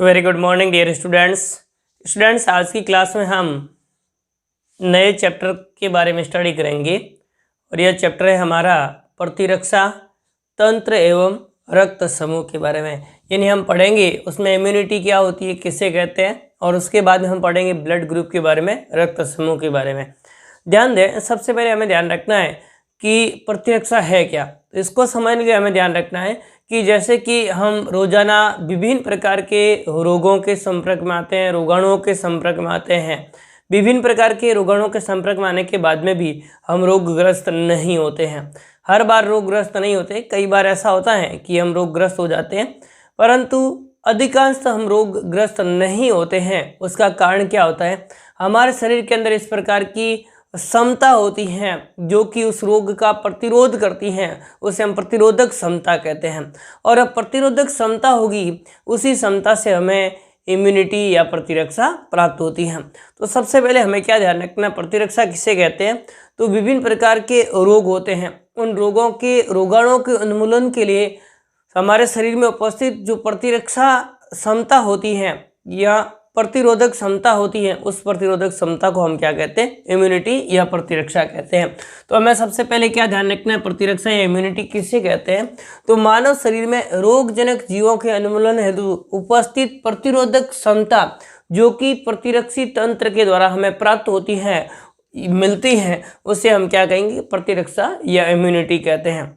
Very good morning dear students. आज की class में हम नए चैप्टर के बारे में स्टडी करेंगे और यह चैप्टर है हमारा प्रतिरक्षा तंत्र एवं रक्त समूह के बारे में। यानी हम पढ़ेंगे उसमें इम्यूनिटी क्या होती है, किसे कहते हैं, और उसके बाद में हम पढ़ेंगे ब्लड ग्रुप के बारे में, रक्त समूह के बारे में। ध्यान दें, सबसे पहले हमें ध्यान रखना है कि प्रतिरक्षा है क्या। तो इसको समझने के लिए हमें ध्यान रखना है कि जैसे कि हम रोजाना विभिन्न प्रकार के रोगों के संपर्क में आते हैं, रोगाणुओं के संपर्क में आते हैं। विभिन्न प्रकार के रोगाणुओं के संपर्क में आने के बाद में भी हम रोगग्रस्त नहीं होते हैं। हर बार रोगग्रस्त नहीं होते, कई बार ऐसा होता है कि हम रोगग्रस्त हो जाते हैं, परंतु अधिकांशतः हम रोगग्रस्त नहीं होते हैं। उसका कारण क्या होता है, हमारे शरीर के अंदर इस प्रकार की क्षमता होती हैं जो कि उस रोग का प्रतिरोध करती हैं, उसे हम प्रतिरोधक क्षमता कहते हैं। और अब प्रतिरोधक क्षमता होगी, उसी क्षमता से हमें इम्यूनिटी या प्रतिरक्षा प्राप्त होती है। तो सबसे पहले हमें क्या ध्यान रखना, प्रतिरक्षा किसे कहते हैं। तो विभिन्न प्रकार के रोग होते हैं, उन रोगों के रोगाणुओं के उन्मूलन के लिए हमारे शरीर में उपस्थित जो प्रतिरक्षा क्षमता होती है या प्रतिरोधक क्षमता होती है, उस प्रतिरोधक क्षमता को हम क्या कहते हैं, इम्यूनिटी या प्रतिरक्षा कहते हैं। तो हमें सबसे पहले क्या ध्यान रखना है, प्रतिरक्षा या इम्यूनिटी किसे कहते हैं। तो मानव शरीर में रोगजनक जीवों के उन्मूलन हेतु उपस्थित प्रतिरोधक क्षमता जो कि प्रतिरक्षी तंत्र के द्वारा हमें प्राप्त होती है, मिलती है, उसे हम क्या कहेंगे, प्रतिरक्षा या इम्यूनिटी कहते हैं।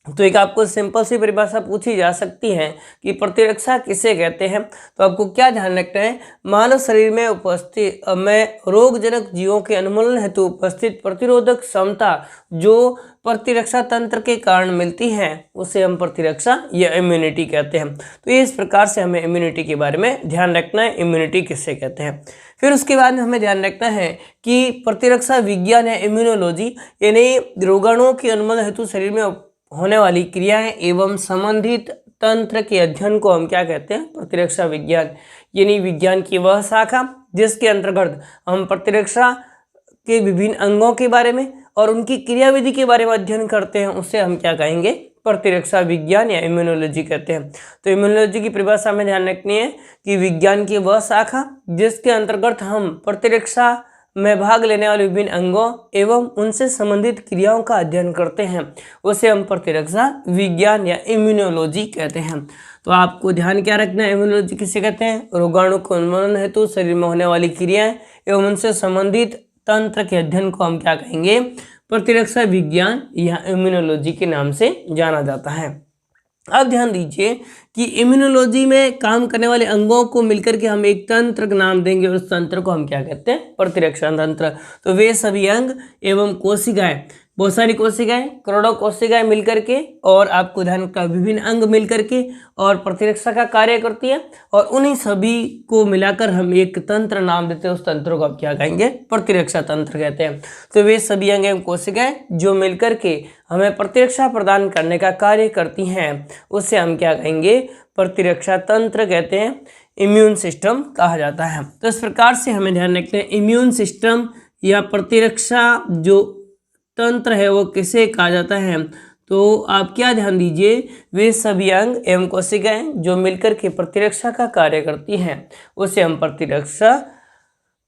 तो एक आपको सिंपल सी परिभाषा पूछी जा सकती है कि प्रतिरक्षा किसे कहते हैं। तो आपको क्या ध्यान रखना है, मानव शरीर में उपस्थित रोगजनक जीवों के उन्मूलन हेतु उपस्थित प्रतिरोधक क्षमता जो प्रतिरक्षा तंत्र के कारण मिलती है, उसे हम प्रतिरक्षा या इम्यूनिटी कहते हैं। तो इस प्रकार से हमें इम्यूनिटी के बारे में ध्यान रखना है, इम्यूनिटी किसे कहते हैं। फिर उसके बाद में हमें ध्यान रखना है कि प्रतिरक्षा विज्ञान या इम्यूनोलॉजी यानी रोगाणुओं के उन्मूलन हेतु शरीर में होने वाली क्रियाएं एवं संबंधित तंत्र के अध्ययन को हम क्या कहते हैं, प्रतिरक्षा विज्ञान। यानी विज्ञान की वह शाखा जिसके अंतर्गत हम प्रतिरक्षा के विभिन्न अंगों के बारे में और उनकी क्रियाविधि के बारे में अध्ययन करते हैं, उसे हम क्या कहेंगे, प्रतिरक्षा विज्ञान या इम्यूनोलॉजी कहते हैं। तो इम्यूनोलॉजी की परिभाषा में ध्यान रखनी है कि विज्ञान की वह शाखा जिसके अंतर्गत हम प्रतिरक्षा में भाग लेने वाले विभिन्न अंगों एवं उनसे संबंधित क्रियाओं का अध्ययन करते हैं, उसे हम प्रतिरक्षा विज्ञान या इम्यूनोलॉजी कहते हैं। तो आपको ध्यान क्या रखना है, इम्यूनोलॉजी किसे कहते हैं, रोगाणु के उन्मूलन हेतु शरीर में होने वाली क्रियाएं एवं उनसे संबंधित तंत्र के अध्ययन को हम क्या कहेंगे, प्रतिरक्षा विज्ञान या इम्यूनोलॉजी के नाम से जाना जाता है। अब ध्यान दीजिए कि इम्यूनोलॉजी में काम करने वाले अंगों को मिलकर के हम एक तंत्र का नाम देंगे और उस तंत्र को हम क्या कहते हैं, प्रतिरक्षा तंत्र। तो वे सभी अंग एवं कोशिकाएं, बहुत सारी कोशिकाएं, करोड़ों कोशिकाएं मिलकर के और आपको ध्यान का विभिन्न अंग मिलकर के और प्रतिरक्षा का कार्य करती है, और उन्हीं सभी को मिलाकर हम एक तंत्र नाम देते हैं, उस तंत्र को आप क्या कहेंगे, प्रतिरक्षा तंत्र कहते हैं। तो वे सभी अंग एवं कोशिकाएं जो मिलकर के हमें प्रतिरक्षा प्रदान करने का कार्य करती हैं, उससे हम क्या कहेंगे, प्रतिरक्षा तंत्र कहते हैं, इम्यून सिस्टम कहा जाता है। तो इस प्रकार से हमें ध्यान रखते हैं इम्यून सिस्टम या प्रतिरक्षा जो तंत्र है वो किसे कहा जाता है। तो आप क्या ध्यान दीजिए, वे सभी अंग एवं कोशिकाएं जो मिलकर के प्रतिरक्षा का कार्य करती हैं, उसे हम प्रतिरक्षा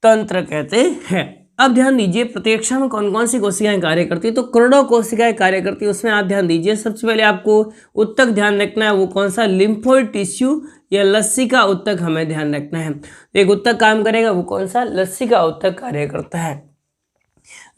तंत्र कहते हैं। अब ध्यान दीजिए प्रतिरक्षा में कौन कौन सी कोशिकाएं कार्य करती है। तो करोड़ों कोशिकाएं कार्य करती है, उसमें आप ध्यान दीजिए सबसे पहले आपको उत्तक ध्यान रखना है, वो कौन सा, लिम्फोइड टिश्यू या लस्सी का उत्तक हमें ध्यान रखना है। एक उत्तक काम करेगा, वो कौन सा, लस्सी का उत्तक कार्य करता है।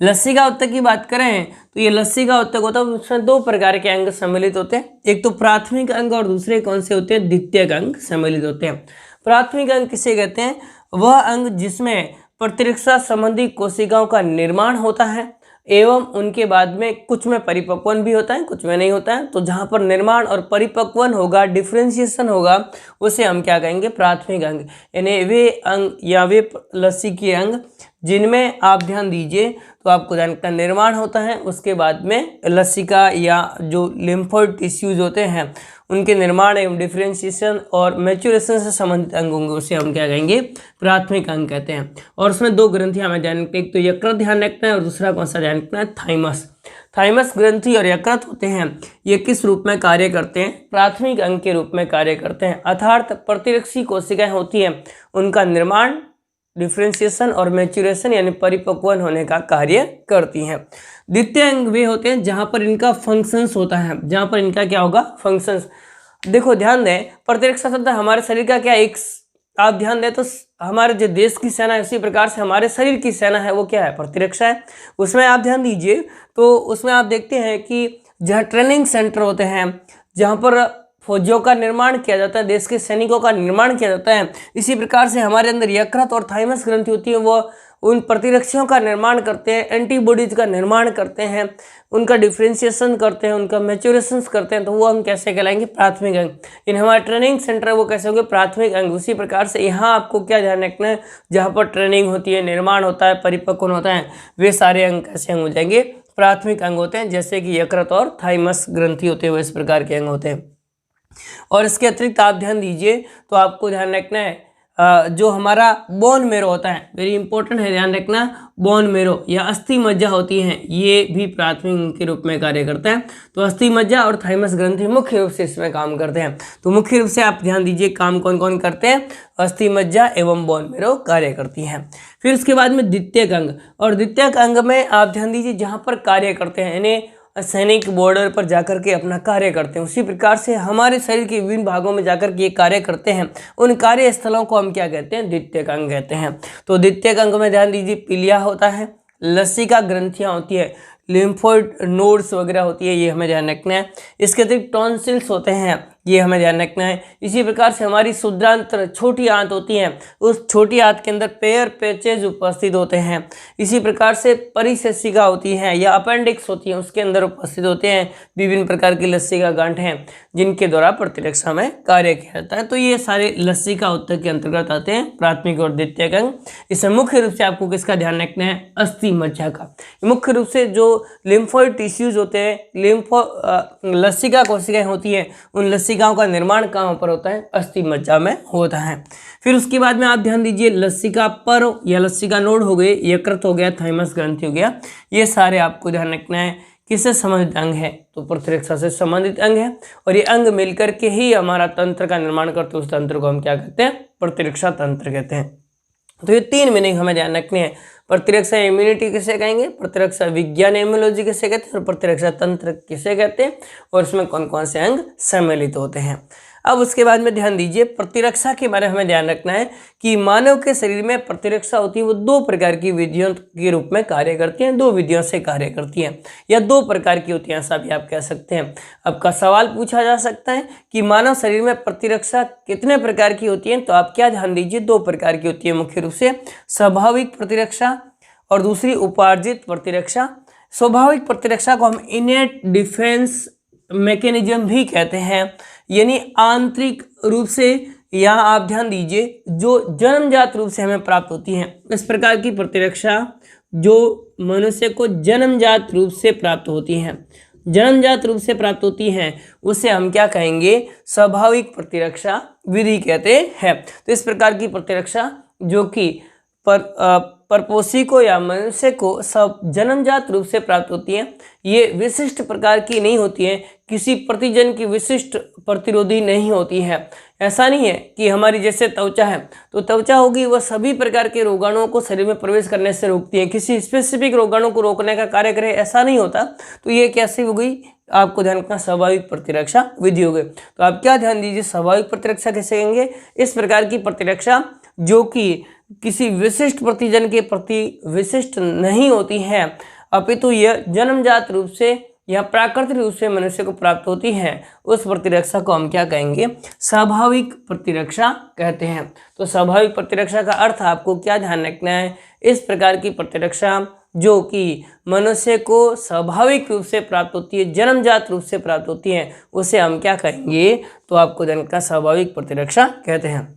लस्सी का उत्तक की बात करें तो ये लस्सी का उत्तक होता है, उसमें दो प्रकार के अंग सम्मिलित होते हैं, एक तो प्राथमिक अंग और दूसरे कौन से होते हैं, द्वितीयक अंग सम्मिलित होते हैं। प्राथमिक अंग किसे कहते हैं, वह अंग जिसमें प्रतिरक्षा संबंधी कोशिकाओं का निर्माण होता है एवं उनके बाद में कुछ में परिपक्वन भी होता है, कुछ में नहीं होता है। तो जहाँ पर निर्माण और परिपक्वन होगा, डिफ्रेंशिएशन होगा, उसे हम क्या कहेंगे, प्राथमिक अंग। यानी वे अंग या वे लस्सी के अंग जिनमें आप ध्यान दीजिए तो आपको ध्यान का निर्माण होता है, उसके बाद में लसिका या जो लिम्फोइड टिश्यूज होते हैं उनके निर्माण एवं डिफरेंशिएशन और मैच्योरेशन से संबंधित अंग होंगे, उसे हम क्या कहेंगे, प्राथमिक अंग कहते हैं। और उसमें दो ग्रंथियां हमें ध्यान रखना है, एक तो यकृत ध्यान रखना है और दूसरा कौन सा ध्यान रखना है, थाइमस। थाइमस ग्रंथि और यकृत होते हैं, ये किस रूप में कार्य करते हैं? प्राथमिक अंग के रूप में कार्य करते हैं। अर्थात प्रतिरक्षी कोशिकाएं होती हैं, उनका निर्माण, डिफ्रेंशिएशन और मैच्यूरेशन यानी परिपक्वन होने का कार्य करती हैं। द्वितीय अंग वे होते हैं जहां पर इनका फंक्शंस होता है, जहां पर इनका क्या होगा? फंक्शंस। देखो ध्यान दें, प्रतिरक्षा शब्द हमारे शरीर का क्या एक, आप ध्यान दें तो हमारे जो देश की सेना है उसी प्रकार से हमारे शरीर की सेना है वो क्या है? प्रतिरक्षा है। उसमें आप ध्यान दीजिए तो उसमें आप देखते हैं कि जहाँ ट्रेनिंग सेंटर होते हैं, जहाँ पर फौजियों का निर्माण किया जाता है, देश के सैनिकों का निर्माण किया जाता है, इसी प्रकार से हमारे अंदर यकृत और थाइमस ग्रंथि होती है, वो उन प्रतिरक्षियों का निर्माण करते हैं, एंटीबॉडीज का निर्माण करते हैं, उनका डिफ्रेंशिएशन करते हैं, उनका मैच्योरेशन करते हैं, तो वो हम कैसे कहलाएंगे? प्राथमिक अंग। इन हमारा ट्रेनिंग सेंटर है वो कैसे होंगे? प्राथमिक अंग। उसी प्रकार से यहाँ आपको क्या ध्यान रखना है, जहाँ पर ट्रेनिंग होती है, निर्माण होता है, परिपक्वन होता है, वे सारे अंग कैसे अंग हो जाएंगे? प्राथमिक अंग होते हैं। जैसे कि यकृत और थाइमस ग्रंथि होते हैं वो इस प्रकार के अंग होते हैं। और इसके अतिरिक्त आप ध्यान दीजिए तो आपको ध्यान रखना है जो हमारा बोन मेरो होता है, वेरी इंपॉर्टेंट है ध्यान रखना, बोन मेरो या अस्थि मज्जा होती है, ये भी प्राथमिक के रूप में कार्य करता है। तो अस्थि मज्जा और थाइमस ग्रंथि मुख्य रूप से इसमें काम करते हैं। तो मुख्य रूप से आप ध्यान दीजिए काम कौन कौन करते हैं? अस्थि मज्जा एवं बोन मेरो कार्य करती हैं। फिर उसके बाद में द्वितीयक अंग, और द्वितीयक अंग में आप ध्यान दीजिए जहाँ पर कार्य करते हैं, यानी सैनिक बॉर्डर पर जाकर के अपना कार्य करते हैं, उसी प्रकार से हमारे शरीर के विभिन्न भागों में जाकर के ये कार्य करते हैं। उन कार्य स्थलों को हम क्या कहते हैं? द्वितीयक अंग कहते हैं। तो द्वितीयक अंग में ध्यान दीजिए पीलिया होता है, लसिका ग्रंथियां होती है, लिम्फोइड नोड्स वगैरह होती है, ये हमें ध्यान रखना है। इसके अतिरिक्त टॉन्सिल्स होते हैं, ये हमें ध्यान रखना है। इसी प्रकार से हमारी शुद्रांत्र छोटी आंत होती है, उस छोटी आंत के अंदर पेयर पैचेज उपस्थित होते हैं। इसी प्रकार से परिशेषिका होती है या अपेंडिक्स होती है, उसके अंदर उपस्थित होते हैं विभिन्न प्रकार की लसिका गांठें जिनके द्वारा प्रतिरक्षा में कार्य किया जाता है। तो ये सारे लसिका उत्तक के अंतर्गत आते हैं, प्राथमिक और द्वितीयक अंग। इसमें मुख्य रूप से आपको किसका ध्यान रखना है? अस्थि मज्जा का। मुख्य रूप से जो लिम्फोइड टिश्यूज होते हैं, लसिका कोशिकाएं होती हैं, उन लसिकाओं का निर्माण कहाँ पर होता है? अस्थि मज्जा में होता है। फिर उसके बाद में आप ध्यान दीजिए लसिका पर या लसिका नोड हो गए, यकृत हो गया, थाइमस ग्रंथि हो गया, ये सारे आपको ध्यान रखना है। किससे संबंधित अंग है? तो प्रतिरक्षा से संबंधित अंग है। और ये अंग मिलकर के ही हमारा तंत्र का निर्माण करते हैं, उस तंत्र को हम क्या कहते हैं? प्रतिरक्षा तंत्र कहते हैं। तो ये तीन मीनिंग हमें ध्यान रखनी है। प्रतिरक्षा इम्यूनिटी किसे कहेंगे? प्रतिरक्षा विज्ञान इम्यूनोलॉजी किसे कहते हैं? और प्रतिरक्षा तंत्र किसे कहते हैं? और इसमें कौन कौन से अंग सम्मिलित होते हैं? अब उसके बाद में ध्यान दीजिए प्रतिरक्षा के बारे में हमें ध्यान रखना है कि मानव के शरीर में प्रतिरक्षा होती है वो दो प्रकार की विधियों के रूप में कार्य करती हैं, दो विधियों से कार्य करती हैं या दो प्रकार की होती हैं, ऐसा भी आप कह सकते हैं। आपका सवाल पूछा जा सकता है कि मानव शरीर में प्रतिरक्षा कितने प्रकार की होती है? तो आप क्या ध्यान दीजिए, दो प्रकार की होती है मुख्य रूप से, स्वाभाविक प्रतिरक्षा और दूसरी उपार्जित प्रतिरक्षा। स्वाभाविक प्रतिरक्षा को हम इनेट डिफेंस मैकेनिज्म भी कहते हैं, यानी आंतरिक रूप से, यहाँ आप ध्यान दीजिए जो जन्मजात रूप से हमें प्राप्त होती हैं। इस प्रकार की प्रतिरक्षा जो मनुष्य को जन्मजात रूप से प्राप्त होती हैं, जन्मजात रूप से प्राप्त होती हैं, उसे हम क्या कहेंगे? स्वाभाविक प्रतिरक्षा विधि कहते हैं। तो इस प्रकार की प्रतिरक्षा जो कि परपोषी को या मनुष्य को सब जन्मजात रूप से प्राप्त होती है, ये विशिष्ट प्रकार की नहीं होती है, किसी प्रतिजन की विशिष्ट प्रतिरोधी नहीं होती है। ऐसा नहीं है कि हमारी जैसे त्वचा है तो त्वचा होगी वह सभी प्रकार के रोगाणुओं को शरीर में प्रवेश करने से रोकती है, किसी स्पेसिफिक रोगाणु को रोकने का कार्य करे, ऐसा नहीं होता। तो ये कैसे हो गई? आपको ध्यान रखना स्वाभाविक प्रतिरक्षा विधि हो गई। तो आप क्या ध्यान दीजिए, स्वाभाविक प्रतिरक्षा कैसे कहेंगे? इस प्रकार की प्रतिरक्षा जो कि किसी विशिष्ट प्रतिजन के प्रति विशिष्ट नहीं होती है, अपितु यह जन्मजात रूप से या प्राकृतिक रूप से मनुष्य को प्राप्त होती है, उस प्रतिरक्षा को हम क्या कहेंगे? स्वाभाविक प्रतिरक्षा कहते हैं। तो स्वाभाविक प्रतिरक्षा का अर्थ आपको क्या ध्यान रखना है? इस प्रकार की प्रतिरक्षा जो कि मनुष्य को स्वाभाविक रूप से प्राप्त होती है, जन्मजात रूप से प्राप्त होती है, उसे हम क्या कहेंगे? तो आपको ध्यान रखना स्वाभाविक प्रतिरक्षा कहते हैं।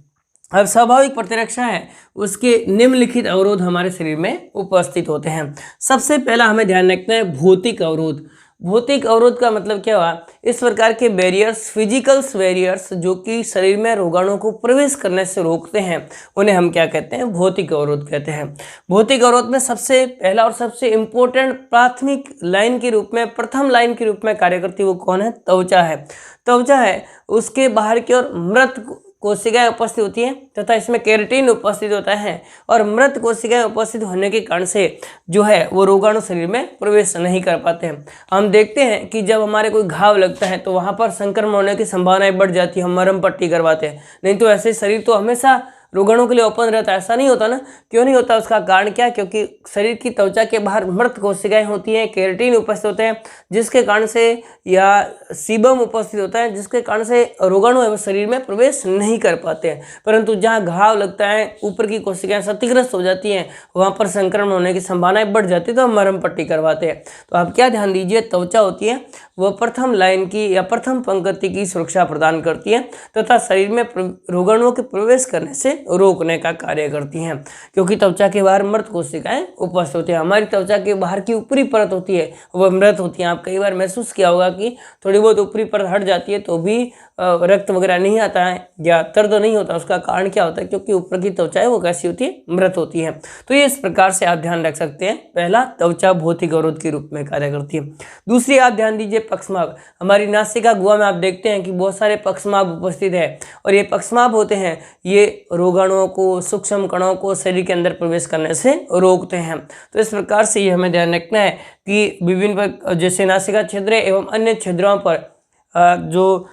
अब स्वाभाविक प्रतिरक्षा है उसके निम्नलिखित अवरोध हमारे शरीर में उपस्थित होते हैं। सबसे पहला हमें ध्यान रखना है भौतिक अवरोध। भौतिक अवरोध का मतलब क्या हुआ, इस प्रकार के बैरियर्स, फिजिकल्स बैरियर्स जो कि शरीर में रोगाणुओं को प्रवेश करने से रोकते हैं, उन्हें हम क्या कहते हैं, भौतिक अवरोध कहते हैं। भौतिक अवरोध में सबसे पहला और सबसे इंपॉर्टेंट प्राथमिक लाइन के रूप में, प्रथम लाइन के रूप में कार्य करती है, वो कौन है, त्वचा है। त्वचा है, उसके बाहर की ओर मृत कोशिकाएं उपस्थित होती हैं तथा इसमें केराटिन उपस्थित होता है, और मृत कोशिकाएं उपस्थित होने के कारण से जो है वो रोगाणु शरीर में प्रवेश नहीं कर पाते हैं। हम देखते हैं कि जब हमारे कोई घाव लगता है तो वहाँ पर संक्रमण होने की संभावनाएं बढ़ जाती है, हम मरहम पट्टी करवाते हैं, नहीं तो ऐसे शरीर तो हमेशा रोगाणु के लिए ओपन रहता है। ऐसा नहीं होता ना, क्यों नहीं होता, उसका कारण क्या है, क्योंकि शरीर की त्वचा के बाहर मृत कोशिकाएं होती हैं, केराटिन उपस्थित होते हैं, जिसके कारण से, या सीबम उपस्थित होता है, जिसके कारण से रोगाणु है वो शरीर में प्रवेश नहीं कर पाते हैं। परंतु जहाँ घाव लगता है, ऊपर की कोशिकाएं क्षतिग्रस्त हो जाती हैं, वहाँ पर संक्रमण होने की संभावनाएं बढ़ जाती है, तो हम मरहम पट्टी करवाते हैं। तो आप क्या ध्यान दीजिए, त्वचा होती है वह प्रथम लाइन की या प्रथम पंक्ति की सुरक्षा प्रदान करती है तथा शरीर में रोगाणुओं के प्रवेश करने से रोकने का कार्य करती हैं, क्योंकि त्वचा के बाहर मृत कोशिकाएं उपस्थित होती हैं। हमारी त्वचा के बाहर की ऊपरी परत होती है वह मृत होती है। आप कई बार महसूस किया होगा कि थोड़ी बहुत ऊपरी परत हट जाती है तो भी रक्त वगैरह नहीं आता है या दर्द नहीं होता। उसका कारण क्या होता है, क्योंकि ऊपर की त्वचा है वो कैसी होती है, मृत होती है। तो ये इस प्रकार से आप ध्यान रख सकते हैं। पहला, त्वचा भौतिक अवरोध के रूप में कार्य करती है। दूसरी आप ध्यान दीजिए, पक्षमाभ। हमारी नासिका गुहा में आप देखते हैं कि बहुत सारे पक्षमाभ उपस्थित है, और ये पक्षमाभ होते हैं, ये रोगाणुओं को, सूक्ष्म कणों को शरीर के अंदर प्रवेश करने से रोकते हैं। तो इस प्रकार से ये हमें ध्यान रखना है कि विभिन्न जैसे नासिका छिद्र एवं अन्य छिद्रों पर जो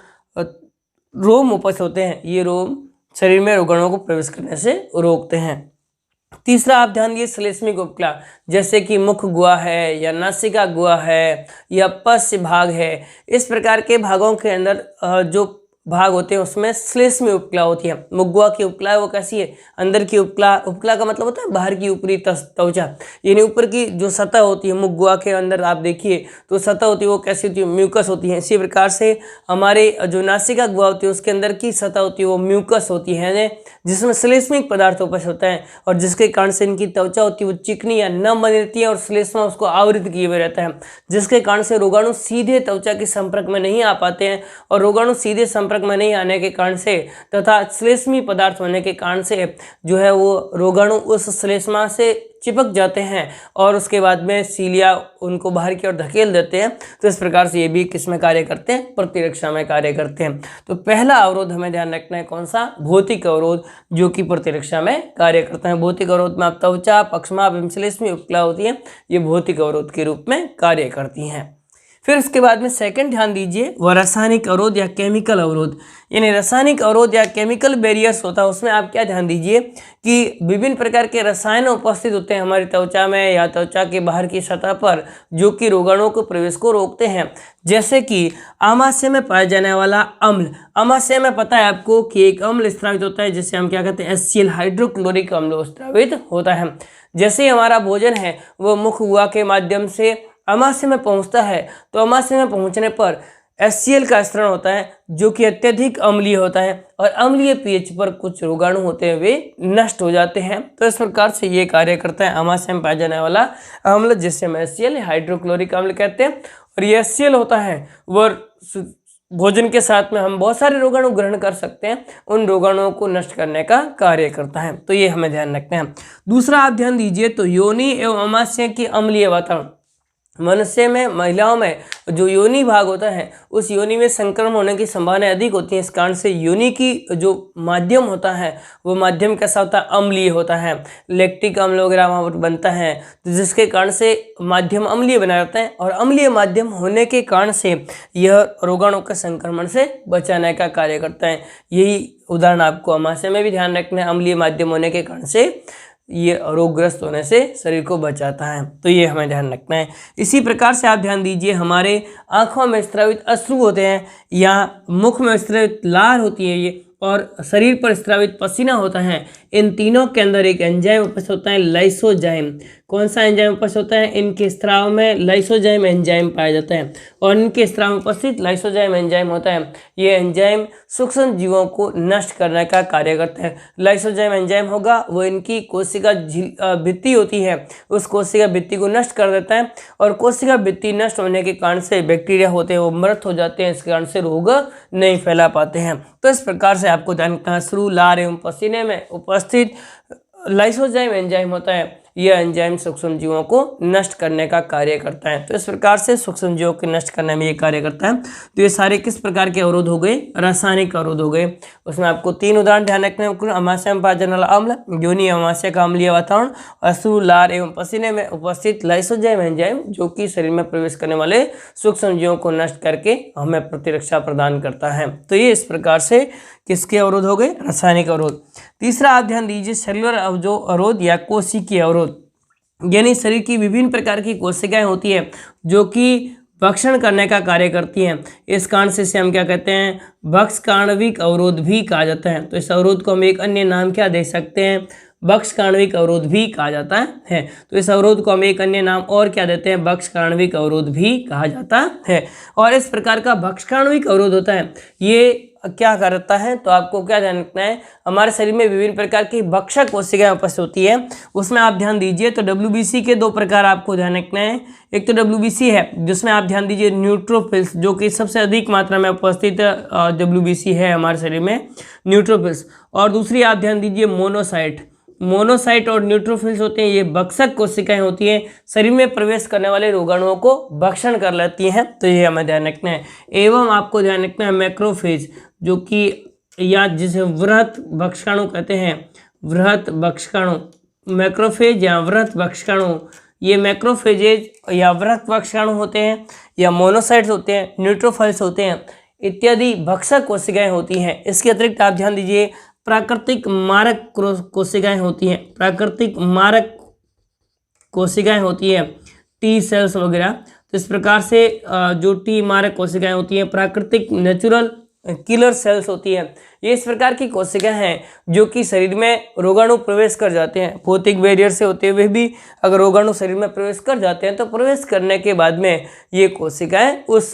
रोम उपस्थित होते हैं, ये रोम शरीर में रोगाणुओं को प्रवेश करने से रोकते हैं। तीसरा आप ध्यान दिए, श्लेष्मिक उपकला, जैसे कि मुख गुहा है या नासिका गुहा है या पश्च भाग है, इस प्रकार के भागों के अंदर जो भाग होते हैं उसमें श्लेष्मी उपकला होती है। मुख गुहा की उपकला है वो कैसी है, अंदर की उपकला। उपकला का मतलब होता है बाहर की ऊपरी त्वचा, यानी ऊपर की जो सतह होती है मुख गुहा के अंदर आप देखिए तो सतह होती है वो कैसी होती है, म्यूकस होती है। इसी प्रकार से हमारे जो नासिका गुहा होती है उसके अंदर की सतह होती है वो म्यूकस होती है, जिसमें श्लेष्मिक पदार्थ उपस्थित होता है, और जिसके कारण से इनकी त्वचा होती है वो चिकनी या नम बनी रहती है और श्लेष्मा उसको आवृत किए हुए रहता है, जिसके कारण से रोगाणु सीधे त्वचा के संपर्क में नहीं आ पाते हैं, और रोगाणु सीधे संपर्क में नहीं आने के कारण से तथा श्लेष्मी पदार्थ होने के कारण से जो है वो रोगाणु उस श्लेष्मा से चिपक जाते हैं और उसके बाद में सीलिया उनको बाहर की ओर धकेल देते हैं। तो इस प्रकार से ये भी किस में कार्य करते हैं, प्रतिरक्षा में कार्य करते हैं। तो पहला अवरोध हमें ध्यान रखना है, कौन सा, भौतिक अवरोध, जो कि प्रतिरक्षा में कार्य करते हैं। भौतिक अवरोध में आप त्वचा, पक्षमाभ एवं श्लेष्मी उपकला होती है, ये भौतिक अवरोध के रूप में कार्य करती हैं। फिर उसके बाद में सेकंड ध्यान दीजिए, वह रासायनिक अवरोध या केमिकल अवरोध, यानी रासायनिक अवरोध या केमिकल बैरियर्स होता है। उसमें आप क्या ध्यान दीजिए कि विभिन्न प्रकार के रसायन उपस्थित होते हैं हमारी त्वचा में या त्वचा के बाहर की सतह पर, जो कि रोगाणुओं के प्रवेश को रोकते हैं। जैसे कि आमाशय में पाया जाने वाला अम्ल। आमाशय में पता है आपको कि एक अम्ल स्रावित होता है, जिसे हम क्या कहते हैं, HCl हाइड्रोक्लोरिक अम्ल स्रावित होता है। जैसे ही हमारा भोजन है वो मुख गुहा के माध्यम से आमाशय में पहुंचता है, तो आमाशय में पहुंचने पर HCl का स्त्रण होता है, जो कि अत्यधिक अम्लीय होता है, और अम्लीय pH पर कुछ रोगाणु होते हैं वे नष्ट हो जाते हैं। तो इस प्रकार से ये कार्य करता है आमाशय में पाया जाने वाला अम्ल, जिसे हम HCl हाइड्रोक्लोरिक अम्ल कहते हैं। और ये HCl होता है वह भोजन के साथ में हम बहुत सारे रोगाणु ग्रहण कर सकते हैं, उन रोगाणुओं को नष्ट करने का कार्य करता है। तो ये हमें ध्यान रखना है। दूसरा आप ध्यान दीजिए, तो योनि एवं आमाशय की अम्लीय वातावरण। मनुष्य में, महिलाओं में जो योनि भाग होता है उस योनि में संक्रमण होने की संभावना अधिक होती है। इस कारण से योनि की जो माध्यम होता है वो माध्यम कैसा होता है, अम्लीय होता है, लैक्टिक अम्ल वगैरह वहाँ पर बनता है, तो जिसके कारण से माध्यम अम्लीय बना रहता है, और अम्लीय माध्यम होने के कारण से यह रोगाणु के संक्रमण से बचाने का कार्य करता है। यही उदाहरण आपको आमाशय में भी ध्यान रखना है, अम्लीय माध्यम होने के कारण से ये रोगग्रस्त होने से शरीर को बचाता है। तो ये हमें ध्यान रखना है। इसी प्रकार से आप ध्यान दीजिए, हमारे आँखों में स्रावित अश्रु होते हैं या मुख में स्रावित लार होती है ये, और शरीर पर स्रावित पसीना होता है। इन तीनों के अंदर एक एंजाइम उपस्थित होता है, लाइसोजाइम। कौन सा एंजाइम उपस्थित होता है? इनके स्राव में लाइसोजाइम एंजाइम पाया जाता है और इनके स्राव में उपस्थित लाइसोजाइम एंजाइम होता है। ये एंजाइम सूक्ष्म जीवों को नष्ट करने का कार्य करता है। लाइसोजाइम एंजाइम होगा वो इनकी कोशिका भित्ति होती है, उस कोशिका भित्ति को नष्ट कर देता है और कोशिका भित्ति नष्ट होने के कारण से बैक्टीरिया होते हैं वो मृत हो जाते हैं, इस कारण से रोग नहीं फैला पाते हैं। तो इस प्रकार से आपको ध्यान रखना, श्रू, लार एवं पसीने में उपस्थित लाइसोजाइम एंजाइम होता है, यह एंजाइम सूक्ष्म जीवों को नष्ट करने का कार्य करता है। तो इस प्रकार से सूक्ष्म जीवों को नष्ट करने में ये कार्य करता है। तो ये सारे किस प्रकार के अवरोध हो गए? रासायनिक अवरोध हो गए। उसमें आपको 3 उदाहरण ध्यान रखने हैं। अमाशय में पाया जाने वाला अम्ल, योनि अमाशय का अम्लीय वातावरण, अश्रु, लार एवं पसीने में उपस्थित लाइसोजाइम एंजाइम जो कि शरीर में प्रवेश करने वाले सूक्ष्म जीवों को नष्ट करके हमें प्रतिरक्षा प्रदान करता है। तो ये इस प्रकार से किसके अवरोध हो गए? रासायनिक अवरोध। तीसरा आप ध्यान दीजिए, सेलुलर अवरोध या कोशिकीय अवरोध, यानी शरीर की विभिन्न प्रकार की कोशिकाएं होती है जो कि भक्षण करने का कार्य करती हैं। इस कारण से इसे हम क्या कहते हैं? भक्षकाण्विक अवरोध भी कहा जाता है। तो इस अवरोध को हम एक अन्य नाम क्या दे सकते हैं? भक्षकाण्विक अवरोध भी कहा जाता है। तो इस अवरोध को हम एक अन्य नाम और क्या देते हैं? भक्षकाण्विक अवरोध भी कहा जाता है। और इस प्रकार का भक्षकाण्विक अवरोध होता है, ये क्या करता है? तो आपको क्या ध्यान रखना है, हमारे शरीर में विभिन्न प्रकार की भक्षक कोशिकाएं उपस्थित होती है। उसमें आप ध्यान दीजिए तो WBC के 2 प्रकार आपको ध्यान रखना है। एक तो WBC है जिसमें आप ध्यान दीजिए न्यूट्रोफिल्स, जो कि सबसे अधिक मात्रा में उपस्थित WBC है हमारे शरीर में, न्यूट्रोफिल्स। और दूसरी आप ध्यान दीजिए मोनोसाइट और न्यूट्रोफिल्स होते हैं, ये भक्षक कोशिकाएं होती हैं, शरीर में प्रवेश करने वाले रोगाणुओं को भक्षण कर लेती हैं। तो ये हमें ध्यान रखना है। एवं आपको ध्यान रखना है मैक्रोफेज, जो कि या जिसे वृहत भक्षकाणु कहते हैं, वृहत भक्षकाणु, मैक्रोफेज या वृहत भक्षकाणु, ये मैक्रोफेजेज या वृहत भक्षकाणु होते हैं या मोनोसाइट्स होते हैं, न्यूट्रोफिल्स होते हैं इत्यादि भक्षक कोशिकाएं होती हैं। इसके अतिरिक्त आप ध्यान दीजिए प्राकृतिक मारक कोशिकाएं होती हैं, प्राकृतिक मारक कोशिकाएं होती हैं, टी सेल्स वगैरह। तो इस प्रकार से जो टी मारक कोशिकाएं होती हैं, प्राकृतिक नेचुरल किलर सेल्स होती है, ये इस प्रकार की कोशिकाएं हैं जो कि शरीर में रोगाणु प्रवेश कर जाते हैं। भौतिक बैरियर से होते हुए भी अगर रोगाणु शरीर में प्रवेश कर जाते हैं तो प्रवेश करने के बाद में ये कोशिकाएं उस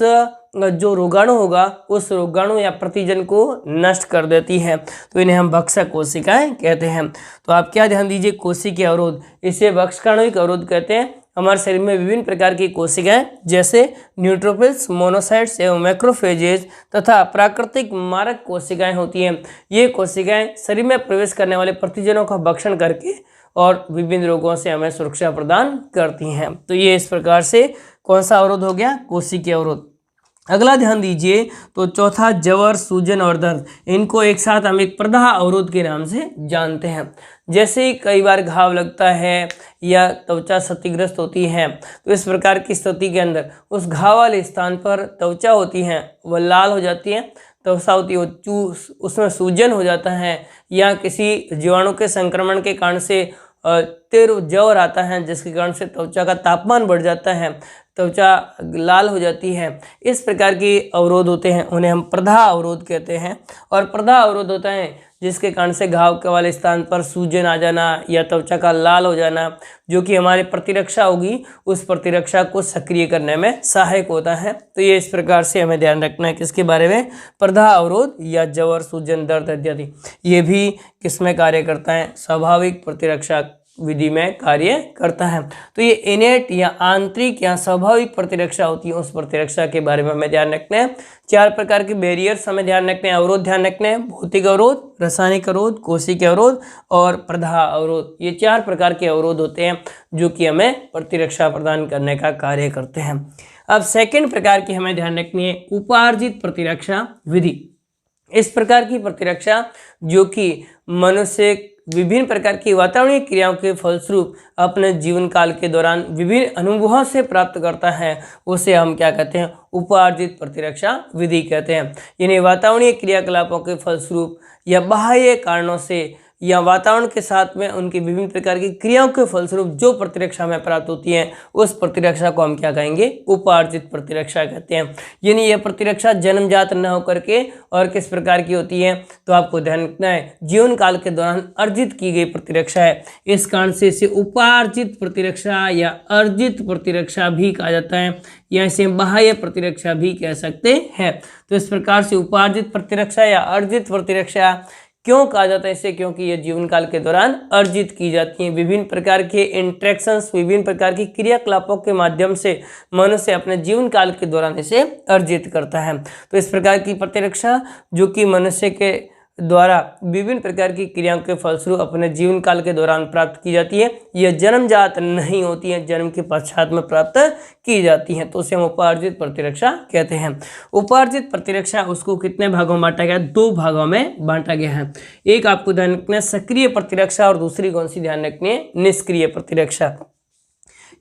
जो रोगाणु होगा उस रोगाणु या प्रतिजन को नष्ट कर देती है। तो इन्हें हम भक्षक कोशिकाएं कहते हैं। तो आप क्या ध्यान दीजिए, कोशिकीय अवरोध, इसे भक्षकाण्विक अवरोध कहते हैं। हमारे शरीर में विभिन्न प्रकार की कोशिकाएं जैसे न्यूट्रोफिल्स, मोनोसाइट्स एवं मैक्रोफेजेज तथा प्राकृतिक मारक कोशिकाएं होती हैं। ये कोशिकाएं शरीर में प्रवेश करने वाले प्रतिजनों का भक्षण करके और विभिन्न रोगों से हमें सुरक्षा प्रदान करती हैं। तो ये इस प्रकार से कौन सा अवरोध हो गया? कोशिकीय अवरोध। अगला ध्यान दीजिए तो चौथा, जवर, सूजन और दर्द, इनको एक साथ हम एक प्रदाह अवरोध के नाम से जानते हैं। जैसे कई बार घाव लगता है या त्वचा क्षतिग्रस्त होती है, तो इस प्रकार की स्थिति के अंदर उस घाव वाले स्थान पर त्वचा होती है वह लाल हो जाती है, त्वचा होती है उसमें सूजन हो जाता है, या किसी जीवाणु के संक्रमण के कारण से तीव्र जवर आता है जिसके कारण से त्वचा का तापमान बढ़ जाता है, त्वचा लाल हो जाती है। इस प्रकार के अवरोध होते हैं, उन्हें हम प्रदाह अवरोध कहते हैं। और प्रदाह अवरोध होता है जिसके कारण से घाव के वाले स्थान पर सूजन आ जाना या त्वचा का लाल हो जाना, जो कि हमारी प्रतिरक्षा होगी उस प्रतिरक्षा को सक्रिय करने में सहायक होता है। तो ये इस प्रकार से हमें ध्यान रखना है किसके बारे में? प्रदाह अवरोध या जवर, सूजन, दर्द इत्यादि। ये भी किसमें कार्य करता है? स्वाभाविक प्रतिरक्षा विधि में कार्य करता है। तो ये इनेट या आंतरिक या स्वाभाविक प्रतिरक्षा होती है, उस प्रतिरक्षा के बारे में हमें ध्यान रखना है। 4 प्रकार के बैरियर्स हमें ध्यान रखने हैं, अवरोध ध्यान रखने हैं, भौतिक अवरोध, रासायनिक अवरोध, कोशिकीय अवरोध और प्रदाह अवरोध। ये 4 प्रकार के अवरोध होते हैं जो कि हमें प्रतिरक्षा प्रदान करने का कार्य करते हैं। अब सेकेंड प्रकार की हमें ध्यान रखनी है उपार्जित प्रतिरक्षा विधि। इस प्रकार की प्रतिरक्षा जो कि मनुष्य विभिन्न प्रकार की वातावरणीय क्रियाओं के फलस्वरूप अपने जीवन काल के दौरान विभिन्न अनुभवों से प्राप्त करता है, उसे हम क्या कहते हैं? उपार्जित प्रतिरक्षा विधि कहते हैं। यानी वातावरणीय क्रियाकलापों के फलस्वरूप या बाह्य कारणों से या वातावरण के साथ में उनकी विभिन्न प्रकार की क्रियाओं के फलस्वरूप जो प्रतिरक्षा हमें प्राप्त होती है उस प्रतिरक्षा को हम क्या कहेंगे, उपार्जित प्रतिरक्षा कहते हैं। यानी यह प्रतिरक्षा जन्मजात न होकर के और किस प्रकार की होती है, तो आपको ध्यान रखना है जीवन काल के दौरान अर्जित की गई प्रतिरक्षा है। इस कारण से इसे उपार्जित प्रतिरक्षा या अर्जित प्रतिरक्षा भी कहा जाता है, या इसे बाह्य प्रतिरक्षा भी कह सकते हैं। तो इस प्रकार से उपार्जित प्रतिरक्षा या अर्जित प्रतिरक्षा क्यों कहा जाता है इसे, क्योंकि ये जीवन काल के दौरान अर्जित की जाती हैं। विभिन्न प्रकार के इंट्रैक्शंस, विभिन्न प्रकार की क्रियाकलापों के माध्यम से मनुष्य अपने जीवन काल के दौरान इसे अर्जित करता है। तो इस प्रकार की प्रतिरक्षा जो कि मनुष्य के द्वारा विभिन्न प्रकार की क्रियाओं के फलस्वरूप अपने जीवन काल के दौरान प्राप्त की जाती है, यह जन्मजात नहीं होती है, जन्म के पश्चात में प्राप्त की जाती हैं, तो उसे हम उपार्जित प्रतिरक्षा कहते हैं। उपार्जित प्रतिरक्षा उसको कितने भागों में बांटा गया, 2 भागों में बांटा गया है। एक आपको ध्यान रखना है सक्रिय प्रतिरक्षा और दूसरी कौन सी ध्यान रखनी है, निष्क्रिय प्रतिरक्षा।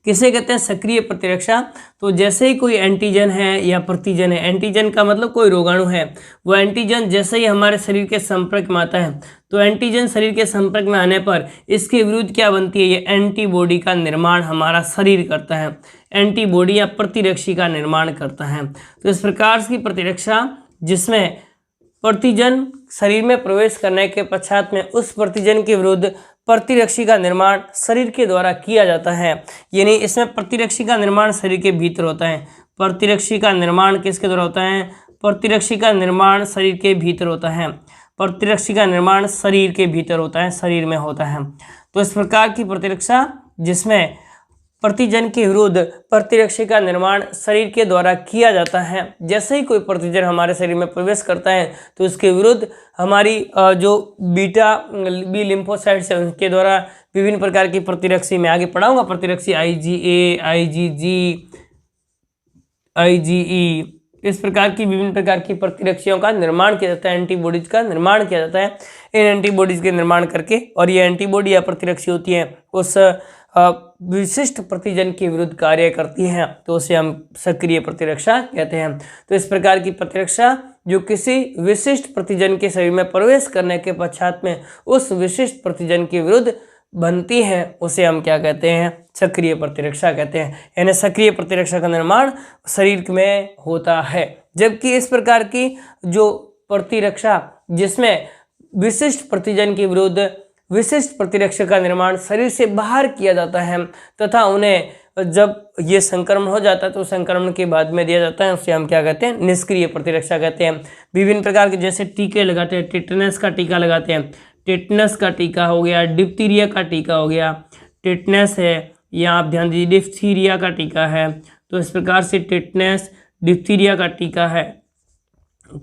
किसे कहते हैं सक्रिय प्रतिरक्षा, तो जैसे ही कोई एंटीजन है या प्रतिजन है, एंटीजन का मतलब कोई रोगाणु है, वो एंटीजन जैसे ही हमारे शरीर के संपर्क में आता है तो एंटीजन शरीर के संपर्क में आने पर इसके विरुद्ध क्या बनती है, ये एंटीबॉडी का निर्माण हमारा शरीर करता है, एंटीबॉडी या प्रतिरक्षी का निर्माण करता है। तो इस प्रकार की प्रतिरक्षा जिसमें प्रतिजन शरीर में प्रवेश करने के पश्चात में उस प्रतिजन के विरुद्ध प्रतिरक्षी का निर्माण शरीर के द्वारा किया जाता है। यानी इसमें प्रतिरक्षी का निर्माण शरीर के भीतर होता है। प्रतिरक्षी का निर्माण किसके द्वारा होता है, प्रतिरक्षी का निर्माण शरीर के भीतर होता है। प्रतिरक्षी का निर्माण शरीर के भीतर होता है, शरीर में होता है। तो इस प्रकार की प्रतिरक्षा जिसमें प्रतिजन के विरुद्ध प्रतिरक्षी का निर्माण शरीर के द्वारा किया जाता है, जैसे ही कोई प्रतिजन हमारे शरीर में प्रवेश करता है तो उसके विरुद्ध हमारी जो बीटा बी लिम्फोसाइट्स है उनके द्वारा विभिन्न प्रकार की प्रतिरक्षी, मैं आगे पढ़ाऊंगा, प्रतिरक्षी IgA, IgG, IgE, इस प्रकार की विभिन्न प्रकार की प्रतिरक्षियों का निर्माण किया जाता है, एंटीबॉडीज का निर्माण किया जाता है। इन एंटीबॉडीज के निर्माण करके, और ये एंटीबॉडी या प्रतिरक्षी होती है उस विशिष्ट प्रतिजन के विरुद्ध कार्य करती हैं, तो उसे हम सक्रिय प्रतिरक्षा कहते हैं। तो इस प्रकार की प्रतिरक्षा जो किसी विशिष्ट प्रतिजन के शरीर में प्रवेश करने के पश्चात में उस विशिष्ट प्रतिजन के विरुद्ध बनती है उसे हम क्या कहते हैं, सक्रिय प्रतिरक्षा कहते हैं। यानी सक्रिय प्रतिरक्षा का निर्माण शरीर में होता है। जबकि इस प्रकार की जो प्रतिरक्षा जिसमें विशिष्ट प्रतिजन के विरुद्ध विशिष्ट प्रतिरक्षा का निर्माण शरीर से बाहर किया जाता है तथा उन्हें जब ये संक्रमण हो जाता है तो संक्रमण के बाद में दिया जाता है, उसे हम क्या कहते हैं, निष्क्रिय प्रतिरक्षा कहते हैं। विभिन्न प्रकार के जैसे टीके लगाते हैं, टेटनस का टीका लगाते हैं, टेटनस का टीका हो गया, डिप्थीरिया का टीका हो गया, टेटनस है, या आप ध्यान दीजिए डिप्थीरिया का टीका है। तो इस प्रकार से टेटनस डिप्थीरिया का टीका है,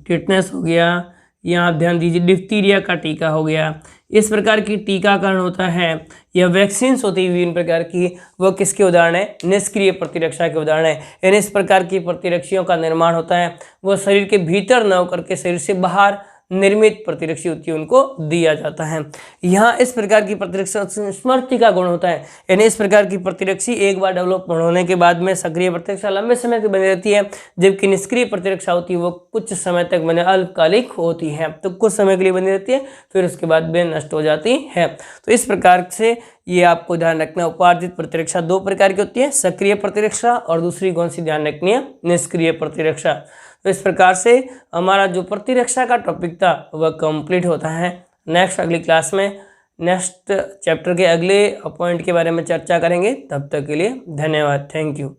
टेटनस हो गया, यहाँ आप ध्यान दीजिए डिप्थीरिया का टीका हो गया। इस प्रकार की टीकाकरण होता है या वैक्सीन्स होती है विभिन्न प्रकार की, वह किसके उदाहरण है, निष्क्रिय प्रतिरक्षा के उदाहरण है। यानी इस प्रकार की प्रतिरक्षियों का निर्माण होता है वह शरीर के भीतर न होकर के शरीर से बाहर निर्मित प्रतिरक्षी होती है उनको दिया जाता है। यहाँ इस प्रकार की प्रतिरक्षा स्मृति का गुण होता है, यानी इस प्रकार की प्रतिरक्षी एक बार डेवलप होने के बाद में सक्रिय प्रतिरक्षा लंबे समय तक बनी रहती है, जबकि निष्क्रिय प्रतिरक्षा होती है वो कुछ समय तक बने अल्पकालिक होती है, तो कुछ समय के लिए बनी रहती है फिर उसके बाद में नष्ट हो जाती है। तो इस प्रकार से ये आपको ध्यान रखना है, उपार्जित प्रतिरक्षा 2 प्रकार की होती है, सक्रिय प्रतिरक्षा और दूसरी कौन सी ध्यान रखनी है, निष्क्रिय प्रतिरक्षा। तो इस प्रकार से हमारा जो प्रतिरक्षा का टॉपिक था वह कंप्लीट होता है। नेक्स्ट अगली क्लास में नेक्स्ट चैप्टर के अगले पॉइंट के बारे में चर्चा करेंगे। तब तक के लिए धन्यवाद, थैंक यू।